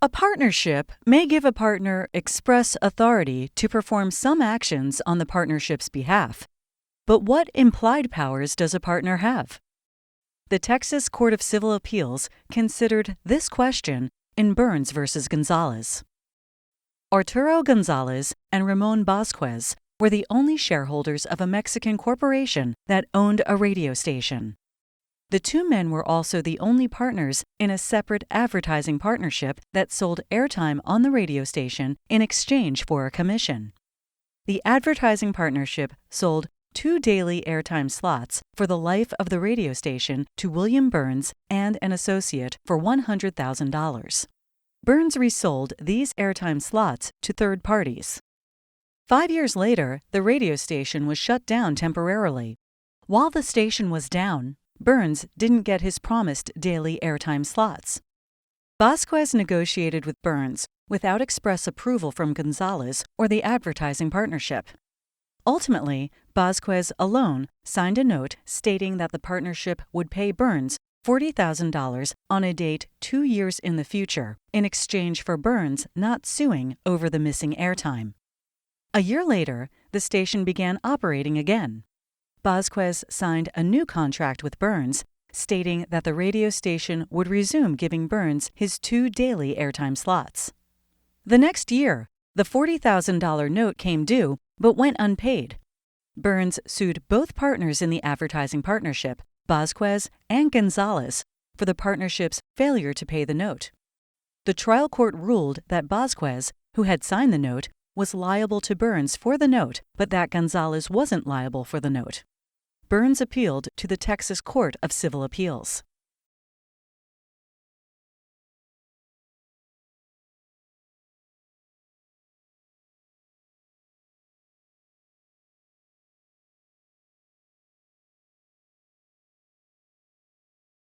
A partnership may give a partner express authority to perform some actions on the partnership's behalf. But what implied powers does a partner have? The Texas Court of Civil Appeals considered this question in Burns v. Gonzalez. Arturo Gonzalez and Ramon Bosquez were the only shareholders of a Mexican corporation that owned a radio station. The two men were also the only partners in a separate advertising partnership that sold airtime on the radio station in exchange for a commission. The advertising partnership sold 2 daily airtime slots for the life of the radio station to William Burns and an associate for $100,000. Burns resold these airtime slots to third parties. 5 years later, the radio station was shut down temporarily. While the station was down, Burns didn't get his promised daily airtime slots. Bosquez negotiated with Burns without express approval from Gonzalez or the advertising partnership. Ultimately, Bosquez alone signed a note stating that the partnership would pay Burns $40,000 on a date 2 years in the future in exchange for Burns not suing over the missing airtime. A year later, the station began operating again. Bosquez signed a new contract with Burns, stating that the radio station would resume giving Burns his 2 daily airtime slots. The next year, the $40,000 note came due but went unpaid. Burns sued both partners in the advertising partnership, Bosquez and Gonzalez, for the partnership's failure to pay the note. The trial court ruled that Bosquez, who had signed the note, was liable to Burns for the note, but that Gonzalez wasn't liable for the note. Burns appealed to the Texas Court of Civil Appeals.